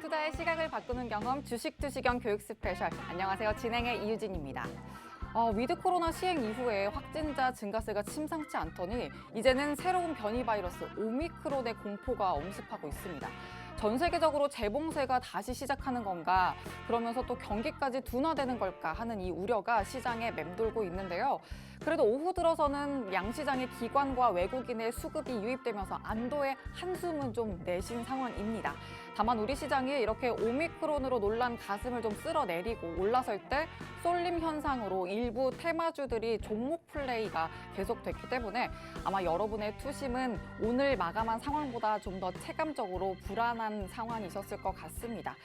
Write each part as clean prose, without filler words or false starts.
투자의 시각을 바꾸는 경험 주식 투시경 교육 스페셜. 안녕하세요. 진행의 이유진입니다. 위드 코로나 시행 이후에 확진자 증가세가 심상치 않더니 이제는 새로운 변이 바이러스 오미크론의 공포가 엄습하고 있습니다. 전 세계적으로 재봉쇄가 다시 시작하는 건가, 그러면서 또 경기까지 둔화되는 걸까 하는 이 우려가 시장에 맴돌고 있는데요. 그래도 오후 들어서는 양시장의 기관과 외국인의 수급이 유입되면서 안도의 한숨은 좀 내쉰 상황입니다. 다만 우리 시장이 이렇게 오미크론으로 놀란 가슴을 좀 쓸어내리고 올라설 때 쏠림 현상으로 일부 테마주들이 종목 플레이가 계속됐기 때문에 아마 여러분의 투심은 오늘 마감한 상황보다 좀 더 체감적으로 불안한 상황이셨을 것 같습니다.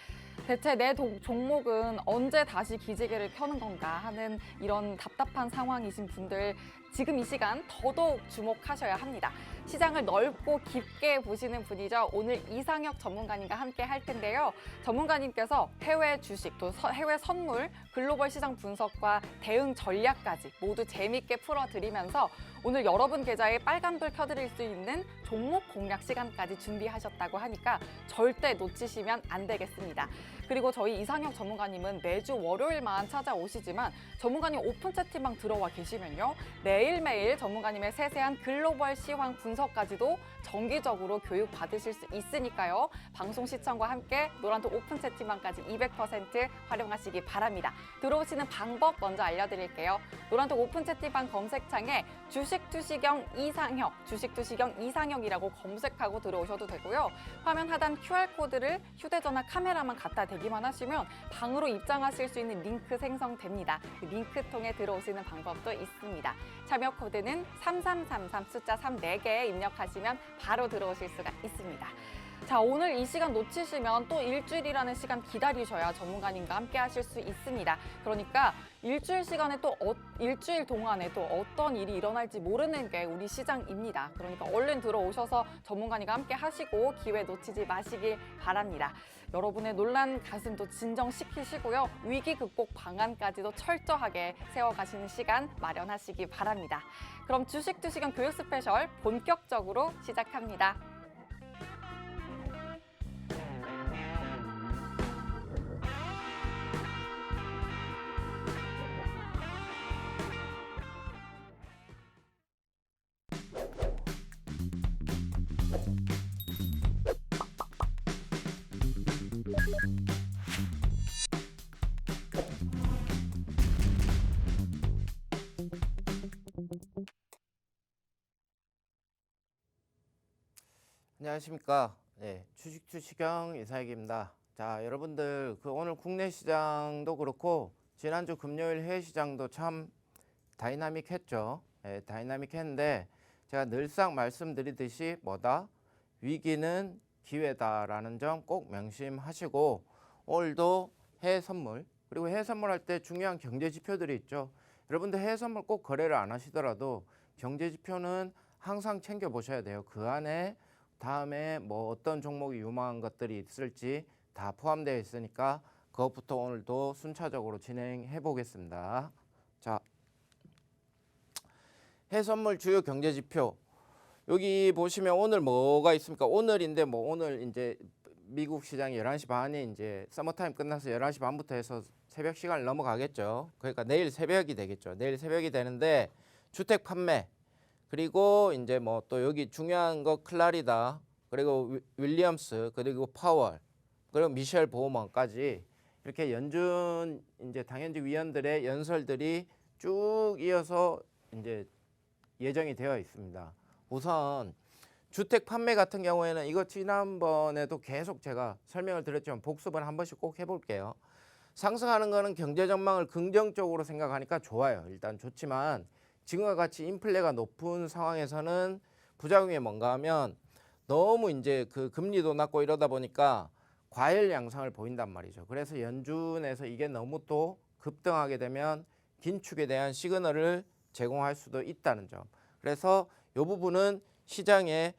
대체 내 종목은 언제 다시 기지개를 켜는 건가 하는 이런 답답한 상황이신 분들, 지금 이 시간 더더욱 주목하셔야 합니다. 시장을 넓고 깊게 보시는 분이죠. 오늘 이상혁 전문가님과 함께 할 텐데요. 전문가님께서 해외 주식, 또 해외 선물, 글로벌 시장 분석과 대응 전략까지 모두 재미있게 풀어드리면서 오늘 여러분 계좌에 빨간불 켜드릴 수 있는 종목 공략 시간까지 준비하셨다고 하니까 절대 놓치시면 안 되겠습니다. 그리고 저희 이상혁 전문가님은 매주 월요일만 찾아오시지만 전문가님 오픈 채팅방 들어와 계시면요. 매일매일 전문가님의 세세한 글로벌 시황 분석까지도 정기적으로 교육받으실 수 있으니까요. 방송 시청과 함께 노란톡 오픈 채팅방까지 200% 활용하시기 바랍니다. 들어오시는 방법 먼저 알려드릴게요. 노란톡 오픈 채팅방 검색창에 주식투시경 이상혁, 주식투시경 이상혁이라고 검색하고 들어오셔도 되고요. 화면 하단 QR코드를 휴대전화 카메라만 갖다 대기만 하시면 방으로 입장하실 수 있는 링크 생성됩니다. 그 링크 통해 들어오시는 방법도 있습니다. 참여 코드는 3333 숫자 34개 입력하시면 바로 들어오실 수가 있습니다. 자, 오늘 이 시간 놓치시면 또 일주일이라는 시간 기다리셔야 전문가님과 함께 하실 수 있습니다. 그러니까 일주일 시간에 일주일 동안에 또 어떤 일이 일어날지 모르는 게 우리 시장입니다. 그러니까 얼른 들어오셔서 전문가님과 함께 하시고 기회 놓치지 마시길 바랍니다. 여러분의 놀란 가슴도 진정시키시고요. 위기 극복 방안까지도 철저하게 세워가시는 시간 마련하시기 바랍니다. 그럼 주식 투시경 교육 스페셜 본격적으로 시작합니다. 안녕하십니까. 네, 주식투시경 이상혁입니다. 자, 여러분들 오늘 국내 시장도 그렇고 지난주 금요일 해외 시장도 참 다이나믹했죠. 네, 다이나믹했는데 제가 늘상 말씀드리듯이 위기는 기회다라는 점 꼭 명심하시고 오늘도 해외 선물, 그리고 해외 선물할 때 중요한 경제 지표들이 있죠. 여러분들 해외 선물 꼭 거래를 안 하시더라도 경제 지표는 항상 챙겨 보셔야 돼요. 그 안에 다음에 어떤 종목이 유망한 것들이 있을지 다 포함되어 있으니까 그것부터 오늘도 순차적으로 진행해 보겠습니다. 자, 해외선물 주요 경제지표 여기 보시면 오늘 뭐가 있습니까? 오늘인데 오늘 이제 미국 시장이 11시 반에 이제 서머타임 끝나서 11시 반부터 해서 새벽 시간을 넘어가겠죠. 그러니까 내일 새벽이 되겠죠. 내일 새벽이 되는데 주택 판매, 그리고 이제 또 여기 중요한 거 클라리다, 그리고 윌리엄스, 그리고 파월, 그리고 미셸 보우먼까지 이렇게 연준 이제 당연직 위원들의 연설들이 쭉 이어서 이제 예정이 되어 있습니다. 우선 주택 판매 같은 경우에는 이거 지난번에도 계속 제가 설명을 드렸지만 복습을 한 번씩 꼭 해볼게요. 상승하는 거는 경제 전망을 긍정적으로 생각하니까 좋아요. 일단 좋지만 지금과 같이 인플레가 높은 상황에서는 부작용이 뭔가 하면 너무 이제 그 금리도 낮고 이러다 보니까 과열 양상을 보인단 말이죠. 그래서 연준에서 이게 너무 또 급등하게 되면 긴축에 대한 시그널을 제공할 수도 있다는 점. 그래서 이 부분은 시장에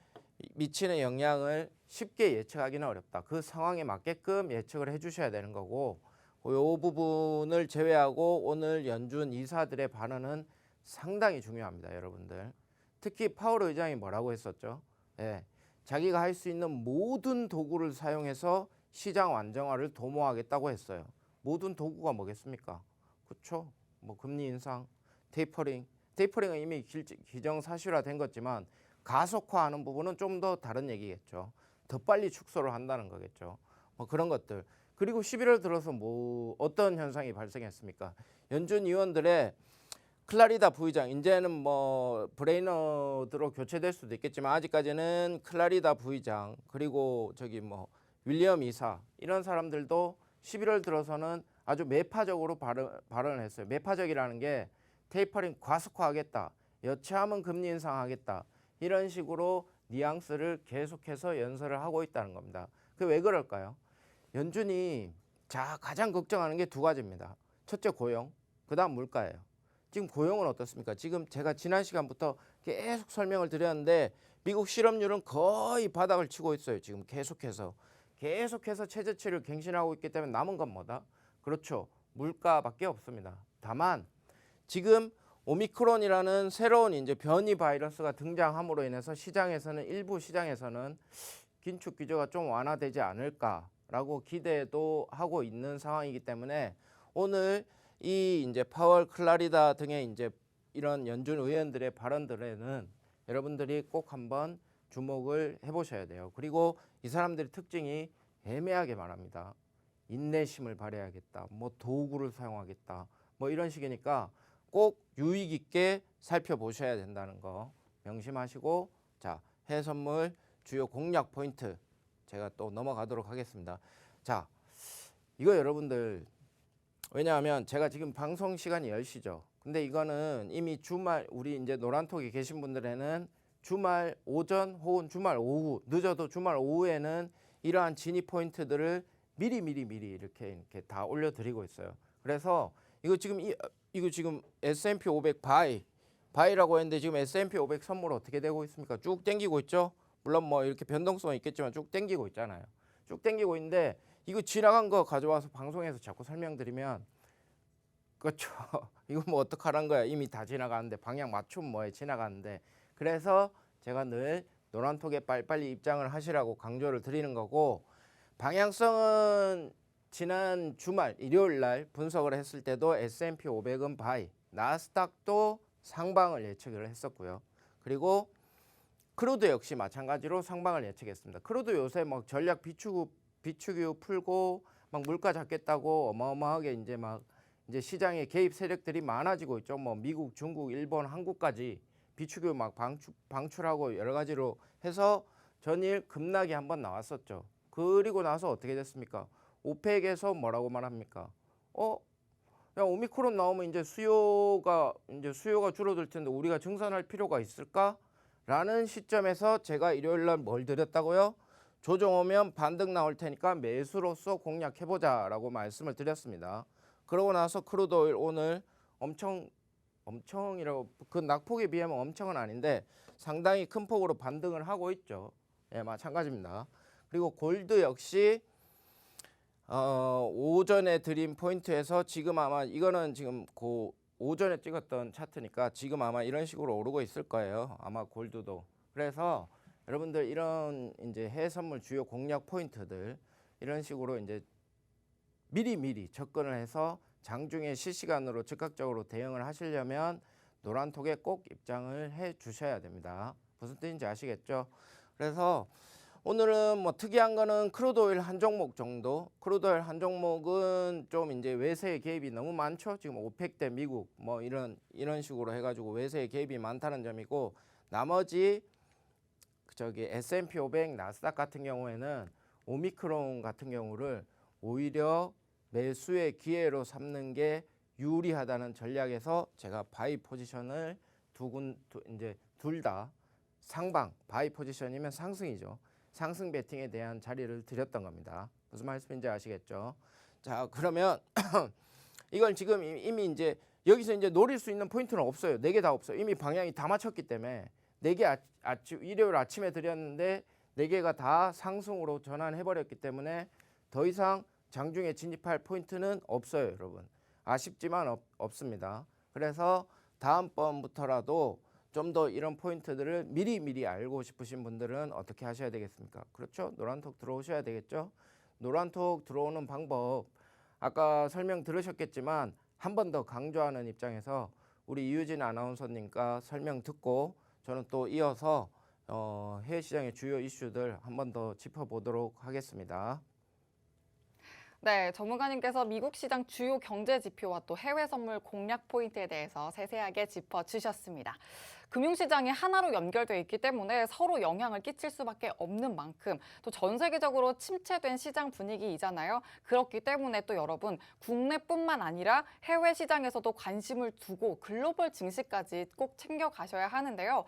미치는 영향을 쉽게 예측하기는 어렵다. 그 상황에 맞게끔 예측을 해주셔야 되는 거고, 이 부분을 제외하고 오늘 연준 이사들의 발언은 상당히 중요합니다, 여러분들. 특히 파월 의장이 뭐라고 했었죠? 예, 자기가 할 수 있는 모든 도구를 사용해서 시장 안정화를 도모하겠다고 했어요. 모든 도구가 뭐겠습니까? 그렇죠? 뭐 금리 인상, 테이퍼링은 이미 기정사실화된 거지만 가속화하는 부분은 좀 더 다른 얘기겠죠. 더 빨리 축소를 한다는 거겠죠. 뭐 그런 것들. 그리고 11월 들어서 뭐 어떤 현상이 발생했습니까? 연준 위원들의 클라리다 부의장, 이제는 뭐 브레이너드로 교체될 수도 있겠지만 아직까지는 클라리다 부의장, 그리고 저기 뭐 윌리엄 이사, 이런 사람들도 11월 들어서는 아주 매파적으로 발언을 했어요. 매파적이라는 게 테이퍼링 과속화하겠다, 여차하면 금리 인상하겠다, 이런 식으로 뉘앙스를 계속해서 연설을 하고 있다는 겁니다. 그 왜 그럴까요? 연준이 가장 걱정하는 게 두 가지입니다. 첫째 고용, 그다음 물가예요. 지금 고용은 어떻습니까? 지금 제가 지난 시간부터 계속 설명을 드렸는데 미국 실업률은 거의 바닥을 치고 있어요. 지금 계속해서 최저치를 갱신하고 있기 때문에 남은 건 뭐다? 그렇죠. 물가밖에 없습니다. 다만 지금 오미크론이라는 새로운 이제 변이 바이러스가 등장함으로 인해서 일부 시장에서는 긴축 규제가 좀 완화되지 않을까라고 기대도 하고 있는 상황이기 때문에 오늘 이 이제 파월, 클라리다 등의 이제 이런 연준 의원들의 발언들에는 여러분들이 꼭 한번 주목을 해보셔야 돼요. 그리고 이 사람들의 특징이 애매하게 말합니다. 인내심을 발휘하겠다, 뭐 도구를 사용하겠다, 뭐 이런 식이니까 꼭 유의 깊게 살펴보셔야 된다는 거 명심하시고, 자, 해외선물 주요 공략 포인트 제가 또 넘어가도록 하겠습니다. 자, 이거 여러분들, 왜냐하면 제가 지금 방송 시간이 10시죠. 근데 이거는 이미 주말, 우리 이제 노란톡에 계신 분들에는 주말 오전 혹은 주말 오후, 늦어도 주말 오후에는 이러한 진입 포인트들을 미리 이렇게 다 올려드리고 있어요. 그래서 이거 지금 S&P 500 바이라고 했는데 지금 S&P 500 선물 어떻게 되고 있습니까? 쭉 땡기고 있죠. 물론 뭐 이렇게 변동성은 있겠지만 쭉 땡기고 있잖아요. 쭉 땡기고 있는데 이거 지나간 거 가져와서 방송에서 자꾸 설명드리면, 그렇죠. 이거 뭐 어떡하란 거야. 이미 다 지나가는데, 방향 맞춤 뭐에 지나가는데. 그래서 제가 늘 노란톡에 빨리빨리 입장을 하시라고 강조를 드리는 거고, 방향성은 지난 주말 일요일 날 분석을 했을 때도 S&P 500은 바이, 나스닥도 상방을 예측을 했었고요. 그리고 크루드 역시 마찬가지로 상방을 예측했습니다. 크루드 요새 막 전략 비축유 풀고 막 물가 잡겠다고 어마어마하게 이제 시장에 개입 세력들이 많아지고 있죠. 뭐 미국, 중국, 일본, 한국까지 비축유 막 방출하고 여러 가지로 해서 전일 급락이 한번 나왔었죠. 그리고 나서 어떻게 됐습니까? 오펙에서 뭐라고 말합니까? 야, 오미크론 나오면 이제 수요가 줄어들 텐데 우리가 증산할 필요가 있을까? 라는 시점에서 제가 일요일 날 뭘 드렸다고요? 조정 오면 반등 나올 테니까 매수로서 공략해보자라고 말씀을 드렸습니다. 그러고 나서 크루드 오일 오늘 엄청이라고, 그 낙폭에 비하면 엄청은 아닌데 상당히 큰 폭으로 반등을 하고 있죠. 예, 마찬가지입니다. 그리고 골드 역시 오전에 드린 포인트에서 지금 아마 이거는 지금 오전에 찍었던 차트니까 지금 아마 이런 식으로 오르고 있을 거예요. 아마 골드도. 그래서 여러분들 이런 이제 해외 선물 주요 공략 포인트들 이런 식으로 이제 미리 접근을 해서 장중에 실시간으로 즉각적으로 대응을 하시려면 노란톡에 꼭 입장을 해 주셔야 됩니다. 무슨 뜻인지 아시겠죠? 그래서 오늘은 뭐 특이한 거는 크루드 오일 한 종목 정도. 크루드 오일 한 종목은 좀 이제 외세의 개입이 너무 많죠. 지금 오펙 대 미국 뭐 이런 식으로 해가지고 외세의 개입이 많다는 점이고, 나머지 저기 S&P 500, 나스닥 같은 경우에는 오미크론 같은 경우를 오히려 매수의 기회로 삼는 게 유리하다는 전략에서 제가 바이 포지션을 이제 둘 다 상방, 바이 포지션이면 상승이죠. 상승 베팅에 대한 자리를 드렸던 겁니다. 무슨 말씀인지 아시겠죠? 자, 그러면 이걸 지금 이미 이제 여기서 이제 노릴 수 있는 포인트는 없어요. 4개 다 없어요. 이미 방향이 다 맞췄기 때문에 4개 일요일 아침에 드렸는데 4개가 다 상승으로 전환해 버렸기 때문에 더 이상 장중에 진입할 포인트는 없어요, 여러분. 아쉽지만 없습니다. 그래서 다음번부터라도 좀 더 이런 포인트들을 미리 알고 싶으신 분들은 어떻게 하셔야 되겠습니까? 그렇죠? 노란톡 들어오셔야 되겠죠? 노란톡 들어오는 방법 아까 설명 들으셨겠지만 한 번 더 강조하는 입장에서 우리 이유진 아나운서님과 설명 듣고 저는 또 이어서 해외 시장의 주요 이슈들 한 번 더 짚어보도록 하겠습니다. 네, 전문가님께서 미국 시장 주요 경제 지표와 또 해외 선물 공략 포인트에 대해서 세세하게 짚어주셨습니다. 금융시장이 하나로 연결되어 있기 때문에 서로 영향을 끼칠 수밖에 없는 만큼 또 전 세계적으로 침체된 시장 분위기이잖아요. 그렇기 때문에 또 여러분 국내뿐만 아니라 해외 시장에서도 관심을 두고 글로벌 증시까지 꼭 챙겨가셔야 하는데요.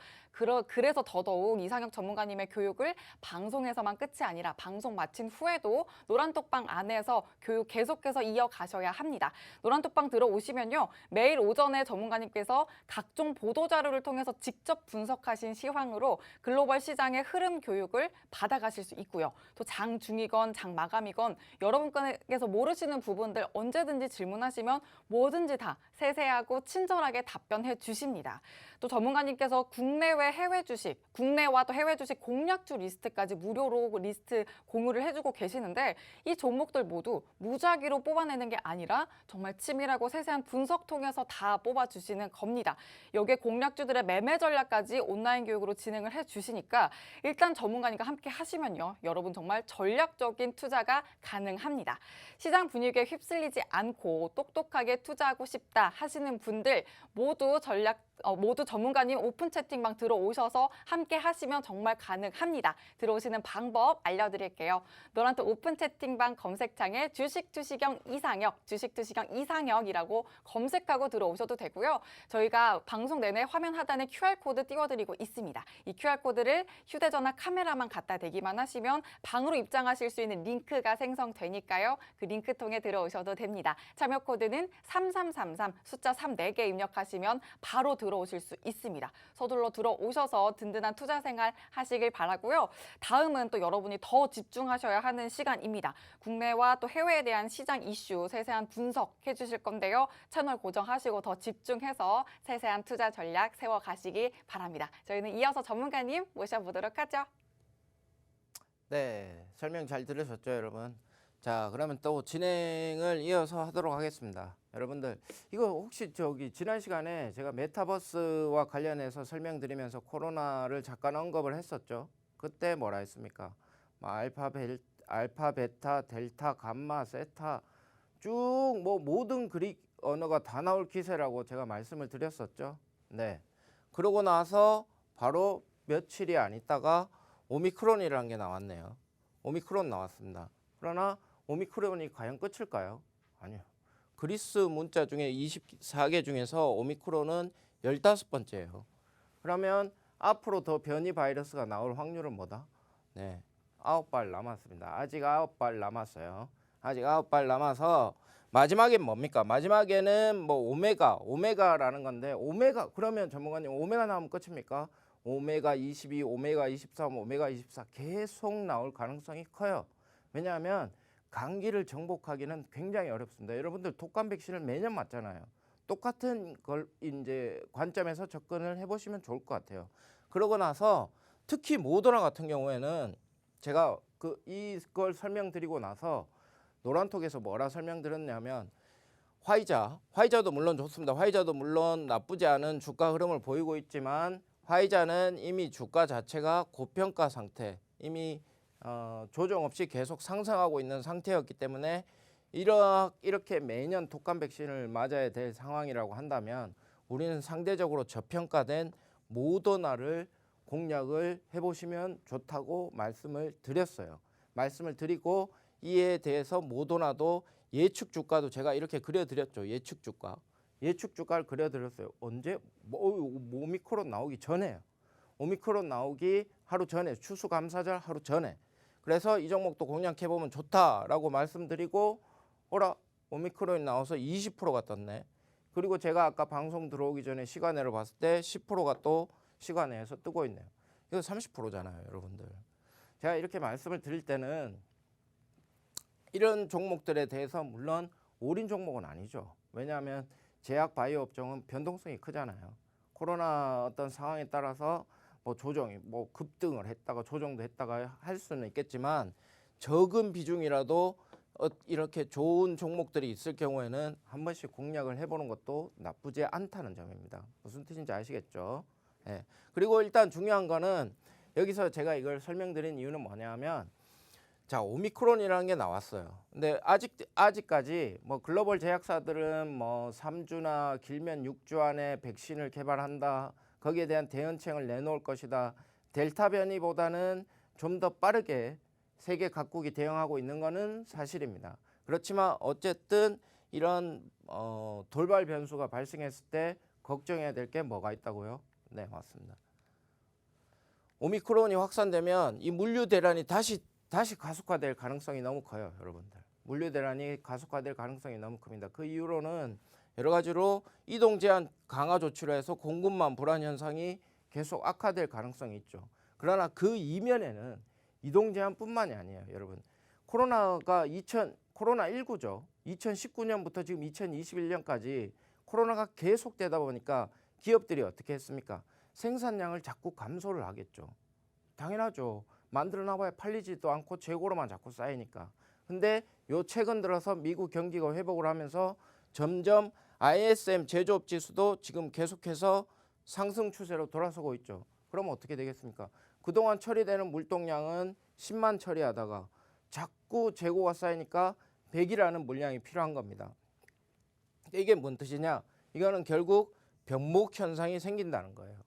그래서 더더욱 이상혁 전문가님의 교육을 방송에서만 끝이 아니라 방송 마친 후에도 노란톡방 안에서 교육 계속해서 이어가셔야 합니다. 노란톡방 들어오시면요. 매일 오전에 전문가님께서 각종 보도자료를 통해서 직접 분석하신 시황으로 글로벌 시장의 흐름 교육을 받아가실 수 있고요. 또 장 중이건 장 마감이건 여러분께서 모르시는 부분들 언제든지 질문하시면 뭐든지 다 세세하고 친절하게 답변해 주십니다. 또 전문가님께서 국내외 해외 주식, 국내와 또 해외 주식 공략주 리스트까지 무료로 리스트 공유를 해주고 계시는데 이 종목들 모두 무작위로 뽑아내는 게 아니라 정말 치밀하고 세세한 분석 통해서 다 뽑아주시는 겁니다. 여기에 공략주들의 매매 전략까지 온라인 교육으로 진행을 해주시니까 일단 전문가님과 함께 하시면요. 여러분 정말 전략적인 투자가 가능합니다. 시장 분위기에 휩쓸리지 않고 똑똑하게 투자하고 싶다 하시는 분들 모두 전문가님 오픈 채팅방 들어오셔서 함께 하시면 정말 가능합니다. 들어오시는 방법 알려드릴게요. 노란톡 오픈 채팅방 검색창에 주식투시경 이상혁, 주식투시경 이상혁이라고 검색하고 들어오셔도 되고요. 저희가 방송 내내 화면 하단에 QR코드 띄워드리고 있습니다. 이 QR코드를 휴대전화 카메라만 갖다 대기만 하시면 방으로 입장하실 수 있는 링크가 생성되니까요. 그 링크 통해 들어오셔도 됩니다. 참여 코드는 3333 숫자 3 4개 입력하시면 바로 들어오실 수 있습니다. 서둘러 들어오셔서 든든한 투자 생활 하시길 바라고요. 다음은 또 여러분이 더 집중하셔야 하는 시간입니다. 국내와 또 해외에 대한 시장 이슈 세세한 분석해 주실 건데요. 채널 고정하시고 더 집중해서 세세한 투자 전략 세워가시기 바랍니다. 저희는 이어서 전문가님 모셔보도록 하죠. 네, 설명 잘 들으셨죠, 여러분? 자, 그러면 또 진행을 이어서 하도록 하겠습니다. 여러분들, 이거 혹시 지난 시간에 제가 메타버스와 관련해서 설명드리면서 코로나를 잠깐 언급을 했었죠. 그때 뭐라 했습니까? 알파, 베타, 델타, 감마, 세타 쭉 모든 그릭 언어가 다 나올 기세라고 제가 말씀을 드렸었죠. 네. 그러고 나서 바로 며칠이 안 있다가 오미크론이라는 게 나왔네요. 오미크론 나왔습니다. 그러나 오미크론이 과연 끝일까요? 아니요. 그리스 문자 중에 24개 중에서 오미크론은 15번째예요. 그러면 앞으로 더 변이 바이러스가 나올 확률은 뭐다? 네, 9발 남았습니다. 아직 9발 남았어요. 아직 9발 남아서 마지막엔 뭡니까? 마지막에는 뭐 오메가라는 건데 오메가 그러면 전문가님 오메가 나오면 끝입니까? 오메가 22, 오메가 23, 오메가 24 계속 나올 가능성이 커요. 왜냐하면 감기를 정복하기는 굉장히 어렵습니다. 여러분들 독감 백신을 매년 맞잖아요. 똑같은 걸 이제 관점에서 접근을 해보시면 좋을 것 같아요. 그러고 나서 특히 모더나 같은 경우에는 제가 이걸 설명드리고 나서 노란톡에서 뭐라 설명드렸냐면 화이자도 물론 좋습니다. 화이자도 물론 나쁘지 않은 주가 흐름을 보이고 있지만 화이자는 이미 주가 자체가 고평가 상태, 이미 조정 없이 계속 상승하고 있는 상태였기 때문에 이렇게 매년 독감 백신을 맞아야 될 상황이라고 한다면 우리는 상대적으로 저평가된 모더나를 공략을 해보시면 좋다고 말씀을 드렸어요. 말씀을 드리고 이에 대해서 모더나도 예측 주가도 제가 이렇게 그려드렸죠. 예측 주가를 그려드렸어요. 언제? 오미크론 나오기 전에요. 오미크론 나오기 하루 전에, 추수감사절 하루 전에. 그래서 이 종목도 공략해보면 좋다라고 말씀드리고 오미크론이 나와서 20%가 떴네. 그리고 제가 아까 방송 들어오기 전에 시간외로 봤을 때 10%가 또 시간외에서 뜨고 있네요. 이거 30%잖아요, 여러분들. 제가 이렇게 말씀을 드릴 때는 이런 종목들에 대해서 물론 올인 종목은 아니죠. 왜냐하면 제약 바이오 업종은 변동성이 크잖아요. 코로나 어떤 상황에 따라서 조정이 급등을 했다가 조정도 했다가 할 수는 있겠지만 적은 비중이라도 이렇게 좋은 종목들이 있을 경우에는 한 번씩 공략을 해보는 것도 나쁘지 않다는 점입니다. 무슨 뜻인지 아시겠죠? 예. 그리고 일단 중요한 거는 여기서 제가 이걸 설명드린 이유는 뭐냐면 자, 오미크론이라는 게 나왔어요. 근데 아직까지 뭐 글로벌 제약사들은 뭐 3주나 길면 6주 안에 백신을 개발한다. 거기에 대한 대응책을 내놓을 것이다. 델타 변이보다는 좀 더 빠르게 세계 각국이 대응하고 있는 거는 사실입니다. 그렇지만 어쨌든 이런 돌발 변수가 발생했을 때 걱정해야 될 게 뭐가 있다고요? 네, 맞습니다. 오미크론이 확산되면 이 물류 대란이 다시 가속화될 가능성이 너무 커요, 여러분들. 물류 대란이 가속화될 가능성이 너무 큽니다. 그 이유로는 여러 가지로 이동 제한 강화 조치로 해서 공급망 불안 현상이 계속 악화될 가능성이 있죠. 그러나 그 이면에는 이동 제한뿐만이 아니에요, 여러분. 코로나19죠. 2019년부터 지금 2021년까지 코로나가 계속되다 보니까 기업들이 어떻게 했습니까? 생산량을 자꾸 감소를 하겠죠. 당연하죠. 만들어 놔봐야 팔리지도 않고 재고로만 자꾸 쌓이니까. 근데 요 최근 들어서 미국 경기가 회복을 하면서 점점 ISM 제조업 지수도 지금 계속해서 상승 추세로 돌아서고 있죠. 그럼 어떻게 되겠습니까? 그동안 처리되는 물동량은 10만 처리하다가 자꾸 재고가 쌓이니까 100이라는 물량이 필요한 겁니다. 이게 뭔 뜻이냐? 이거는 결국 병목 현상이 생긴다는 거예요.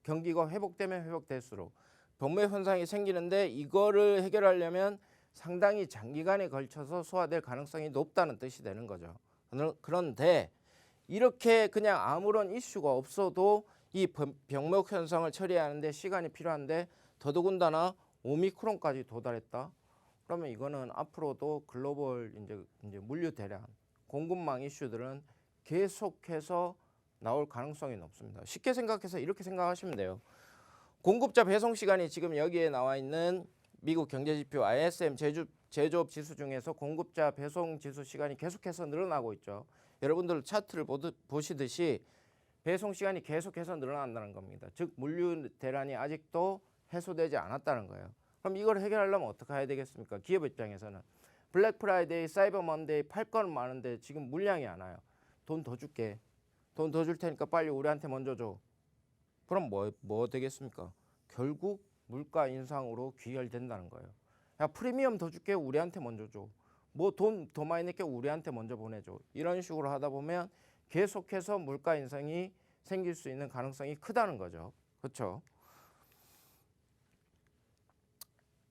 경기가 회복되면 회복될수록 병목 현상이 생기는데 이거를 해결하려면 상당히 장기간에 걸쳐서 소화될 가능성이 높다는 뜻이 되는 거죠. 그런데 이렇게 그냥 아무런 이슈가 없어도 이 병목 현상을 처리하는데 시간이 필요한데 더더군다나 오미크론까지 도달했다. 그러면 이거는 앞으로도 글로벌 이제 물류 대란, 공급망 이슈들은 계속해서 나올 가능성이 높습니다. 쉽게 생각해서 이렇게 생각하시면 돼요. 공급자 배송 시간이 지금 여기에 나와 있는 미국 경제지표 ISM 제조업 지수 중에서 공급자 배송 지수 시간이 계속해서 늘어나고 있죠. 여러분들 차트를 보시듯이 배송 시간이 계속해서 늘어난다는 겁니다. 즉 물류 대란이 아직도 해소되지 않았다는 거예요. 그럼 이걸 해결하려면 어떻게 해야 되겠습니까? 기업 입장에서는 블랙 프라이데이, 사이버 먼데이 팔 건 많은데 지금 물량이 안 와요. 돈 더 줄게. 돈 더 줄 테니까 빨리 우리한테 먼저 줘. 그럼 뭐 되겠습니까? 결국 물가 인상으로 귀결된다는 거예요. 야, 프리미엄 더 줄게. 우리한테 먼저 줘. 뭐 돈 더 많이 낼게. 우리한테 먼저 보내줘. 이런 식으로 하다 보면 계속해서 물가 인상이 생길 수 있는 가능성이 크다는 거죠. 그렇죠?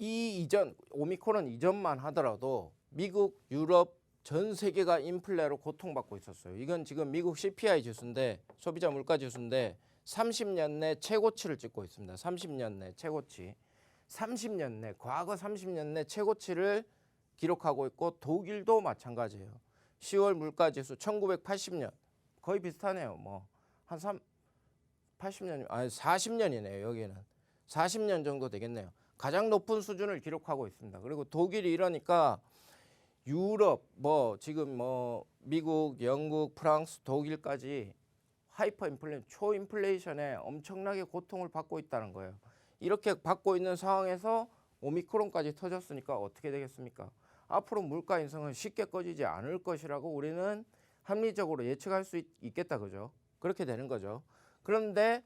이 이전 오미크론 이전만 하더라도 미국, 유럽 전 세계가 인플레로 고통받고 있었어요. 이건 지금 미국 CPI 지수인데 소비자 물가 지수인데 30년 내 최고치를 찍고 있습니다. 30년 내 최고치. 30년 내 과거 30년 내 최고치를 기록하고 있고 독일도 마찬가지예요. 10월 물가 지수 1980년 거의 비슷하네요. 뭐 한 80년 아니 40년이네요. 여기는 40년 정도 되겠네요. 가장 높은 수준을 기록하고 있습니다. 그리고 독일이 이러니까 유럽 지금 미국, 영국, 프랑스, 독일까지 하이퍼 인플레이션, 초인플레이션에 엄청나게 고통을 받고 있다는 거예요. 이렇게 받고 있는 상황에서 오미크론까지 터졌으니까 어떻게 되겠습니까? 앞으로 물가 인상은 쉽게 꺼지지 않을 것이라고 우리는 합리적으로 예측할 수 있겠다, 그죠? 그렇게 되는 거죠. 그런데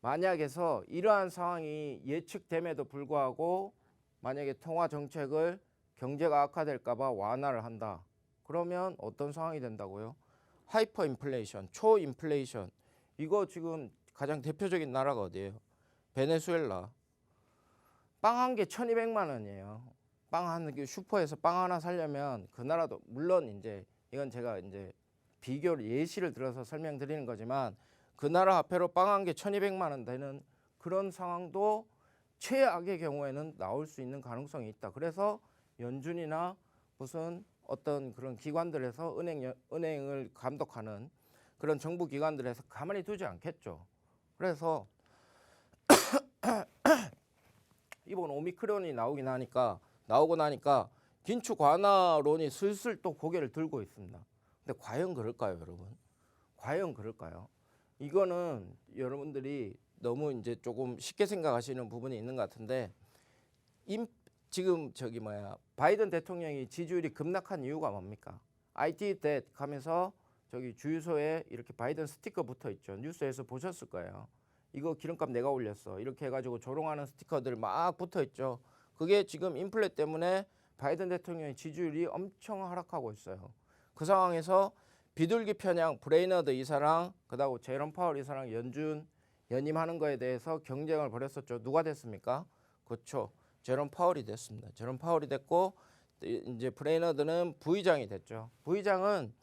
만약에서 이러한 상황이 예측됨에도 불구하고 만약에 통화 정책을 경제가 악화될까 봐 완화를 한다. 그러면 어떤 상황이 된다고요? 하이퍼 인플레이션, 초인플레이션. 이거 지금 가장 대표적인 나라가 어디예요? 베네수엘라. 빵 한 개 1,200만 원이에요. 슈퍼에서 빵 하나 사려면 그 나라도 물론 이제 이건 제가 이제 비교를 예시를 들어서 설명드리는 거지만 그 나라 화폐로 빵 한 개 1,200만 원 되는 그런 상황도 최악의 경우에는 나올 수 있는 가능성이 있다. 그래서 연준이나 무슨 어떤 그런 기관들에서 은행을 감독하는 그런 정부 기관들에서 가만히 두지 않겠죠. 그래서 이번 오미크론이 나오고 나니까 긴축 완화론이 슬슬 또 고개를 들고 있습니다. 근데 과연 그럴까요, 여러분? 과연 그럴까요? 이거는 여러분들이 너무 이제 조금 쉽게 생각하시는 부분이 있는 것 같은데 지금 저기 뭐야 바이든 대통령이 지지율이 급락한 이유가 뭡니까? IT 대 하면서 저기 주유소에 이렇게 바이든 스티커 붙어 있죠. 뉴스에서 보셨을 거예요. 이거 기름값 내가 올렸어. 이렇게 해가지고 조롱하는 스티커들 막 붙어 있죠. 그게 지금 인플레 때문에 바이든 대통령의 지지율이 엄청 하락하고 있어요. 그 상황에서 비둘기 편향 브레이너드 이사랑 그다음 제롬 파월 이사랑 연임하는 거에 대해서 경쟁을 벌였었죠. 누가 됐습니까? 그렇죠. 제롬 파월이 됐습니다. 제롬 파월이 됐고 이제 브레이너드는 부의장이 됐죠. 부의장은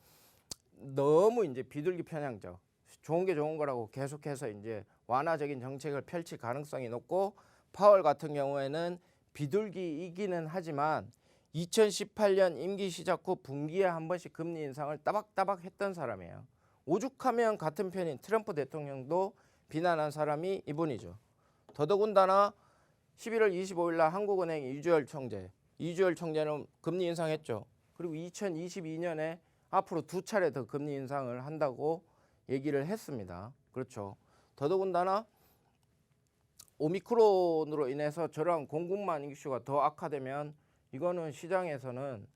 너무 이제 비둘기 편향적 좋은 게 좋은 거라고 계속해서 이제 완화적인 정책을 펼칠 가능성이 높고 파월 같은 경우에는 비둘기이기는 하지만 2018년 임기 시작 후 분기에 한 번씩 금리 인상을 따박따박 했던 사람이에요. 오죽하면 같은 편인 트럼프 대통령도 비난한 사람이 이분이죠. 더더군다나 11월 25일 날 한국은행 이주열 총재는 금리 인상했죠. 그리고 2022년에 앞으로 2차례 더 금리 인상을 한다고 얘기를 했습니다. 그렇죠. 더더군다나 오미크론으로 인해서 저러한 공급망 이슈가 더 악화되면 이거는 시장에서는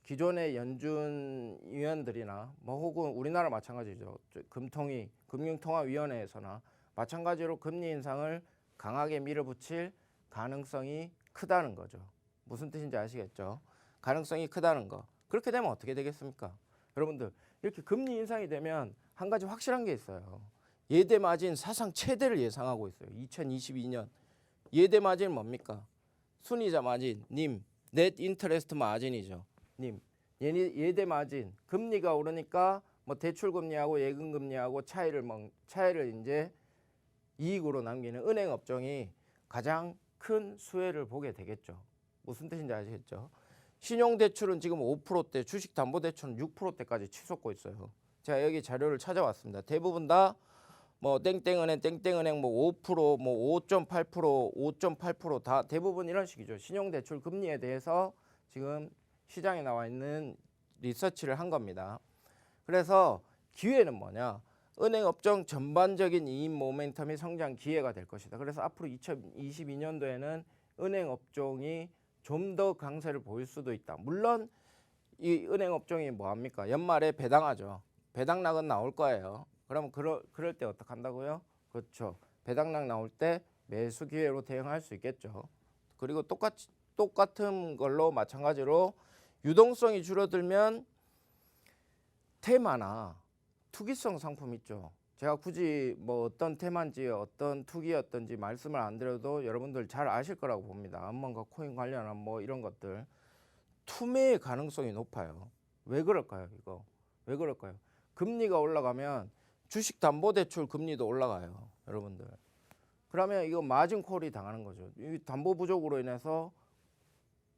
기존의 연준 위원들이나 뭐 혹은 우리나라 마찬가지죠. 금융통화위원회에서나 마찬가지로 금리 인상을 강하게 밀어붙일 가능성이 크다는 거죠. 무슨 뜻인지 아시겠죠? 가능성이 크다는 거. 그렇게 되면 어떻게 되겠습니까? 여러분들 이렇게 금리 인상이 되면 한 가지 확실한 게 있어요. 예대 마진 사상 최대를 예상하고 있어요. 2022년 예대 마진 뭡니까? 순이자 마진, 님, 넷 인터레스트 마진이죠. 님, 예대 마진 금리가 오르니까 뭐 대출 금리하고 예금 금리하고 차이를 이제 이익으로 남기는 은행 업종이 가장 큰 수혜를 보게 되겠죠. 무슨 뜻인지 아시겠죠? 신용대출은 지금 5%대, 주식담보대출은 6%대까지 치솟고 있어요. 제가 여기 자료를 찾아왔습니다. 대부분 다 뭐 땡땡은행 뭐 5%, 뭐 5.8%, 5.8% 다 대부분 이런 식이죠. 신용대출 금리에 대해서 지금 시장에 나와 있는 리서치를 한 겁니다. 그래서 기회는 뭐냐? 은행 업종 전반적인 이익 모멘텀이 성장 기회가 될 것이다. 그래서 앞으로 2022년도에는 은행 업종이 좀 더 강세를 보일 수도 있다. 물론 이 은행 업종이 뭐합니까? 연말에 배당하죠. 배당락은 나올 거예요. 그러면 그럴 때 어떻게 한다고요? 그렇죠. 배당락 나올 때 매수 기회로 대응할 수 있겠죠. 그리고 똑같은 걸로 마찬가지로 유동성이 줄어들면 테마나 투기성 상품 있죠. 제가 굳이 뭐 어떤 테마인지 어떤 투기였던지 말씀을 안 드려도 여러분들 잘 아실 거라고 봅니다. 암mon과 코인 관련한 뭐 이런 것들 투매의 가능성이 높아요. 왜 그럴까요? 이거 왜 그럴까요? 금리가 올라가면 주식담보대출 금리도 올라가요. 여러분들. 그러면 이거 마진콜이 당하는 거죠. 이 담보 부족으로 인해서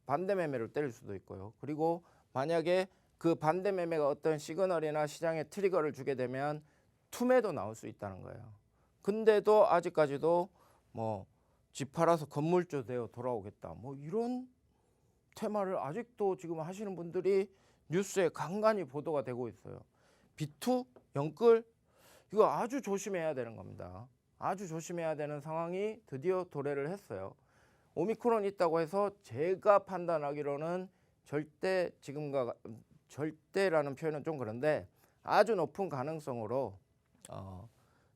반대 매매를 때릴 수도 있고요. 그리고 만약에 그 반대 매매가 어떤 시그널이나 시장에 트리거를 주게 되면 투매도 나올 수 있다는 거예요. 근데도 아직까지도 뭐 집 팔아서 건물주 되어 돌아오겠다. 뭐 이런 테마를 아직도 지금 하시는 분들이 뉴스에 간간히 보도가 되고 있어요. B2, 영끌 이거 아주 조심해야 되는 겁니다. 아주 조심해야 되는 상황이 드디어 도래를 했어요. 오미크론 있다고 해서 제가 판단하기로는 절대라는 표현은 좀 그런데 아주 높은 가능성으로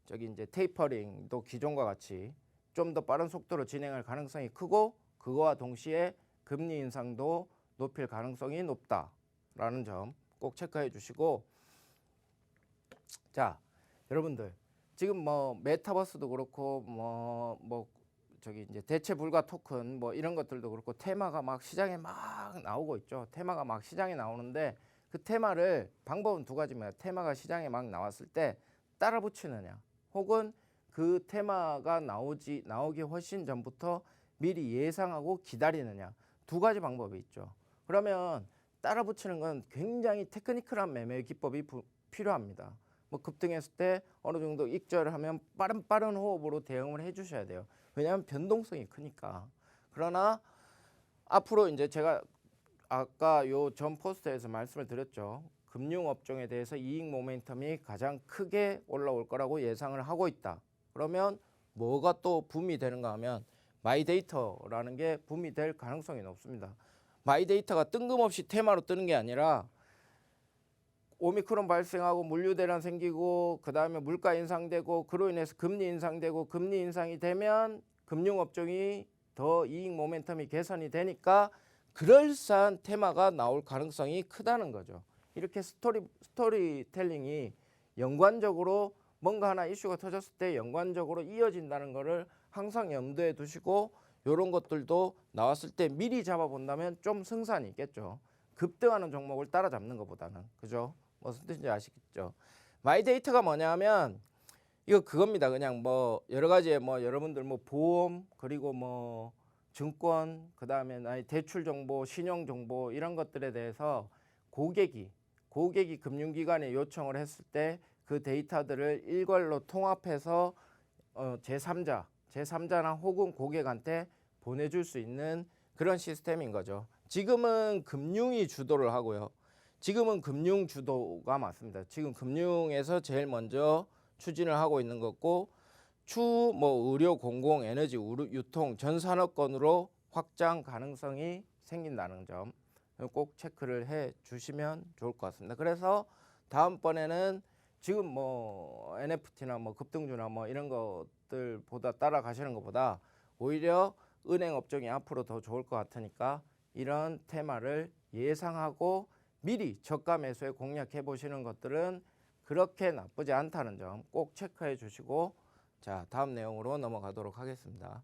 저기 이제 테이퍼링도 기존과 같이 좀 더 빠른 속도로 진행할 가능성이 크고 그거와 동시에 금리 인상도 높일 가능성이 높다라는 점 꼭 체크해 주시고 자 여러분들 지금 뭐 메타버스도 그렇고 뭐 저기 이제 대체 불가 토큰 뭐 이런 것들도 그렇고 테마가 막 시장에 막 나오고 있죠. 테마가 막 시장에 나오는데 그 테마를 방법은 두 가지입니다. 테마가 시장에 막 나왔을 때 따라 붙이느냐 혹은 그 테마가 나오기 훨씬 전부터 미리 예상하고 기다리느냐 두 가지 방법이 있죠. 그러면 따라 붙이는 건 굉장히 테크니컬한 매매 기법이 필요합니다. 뭐 급등했을 때 어느 정도 익절을 하면 빠른 호흡으로 대응을 해주셔야 돼요. 왜냐하면 변동성이 크니까. 그러나 앞으로 이제 제가 아까 요 전 포스터에서 말씀을 드렸죠. 금융업종에 대해서 이익 모멘텀이 가장 크게 올라올 거라고 예상을 하고 있다. 그러면 뭐가 또 붐이 되는가 하면 마이데이터라는 게 붐이 될 가능성이 높습니다. 마이데이터가 뜬금없이 테마로 뜨는 게 아니라 오미크론 발생하고 물류 대란 생기고 그다음에 물가 인상되고 그로 인해서 금리 인상되고 금리 인상이 되면 금융업종이 더 이익 모멘텀이 개선이 되니까 그럴싸한 테마가 나올 가능성이 크다는 거죠. 이렇게 스토리텔링이 연관적으로 뭔가 하나 이슈가 터졌을 때 연관적으로 이어진다는 거를 항상 염두에 두시고 이런 것들도 나왔을 때 미리 잡아본다면 좀 승산이 있겠죠. 급등하는 종목을 따라잡는 것보다는. 그죠? 무슨 뜻인지 아시겠죠? 마이데이터가 뭐냐면 이거 그겁니다. 그냥 뭐 여러 가지의 뭐 여러분들 뭐 보험 그리고 뭐 증권 그다음에 나의 대출 정보, 신용 정보 이런 것들에 대해서 고객이 금융기관에 요청을 했을 때 그 데이터들을 일괄로 통합해서 제3자나 혹은 고객한테 보내줄 수 있는 그런 시스템인 거죠. 지금은 금융이 주도를 하고요. 지금은 금융 주도가 맞습니다. 지금 금융에서 제일 먼저 추진을 하고 있는 거고 추후 뭐 의료, 공공, 에너지, 유통 전 산업권으로 확장 가능성이 생긴다는 점 꼭 체크를 해 주시면 좋을 것 같습니다. 그래서 다음번에는 지금 뭐 NFT나 뭐 급등주나 뭐 이런 것들보다 따라가시는 것보다 오히려 은행 업종이 앞으로 더 좋을 것 같으니까 이런 테마를 예상하고 미리 저가 매수에 공략해 보시는 것들은 그렇게 나쁘지 않다는 점 꼭 체크해 주시고 자 다음 내용으로 넘어가도록 하겠습니다.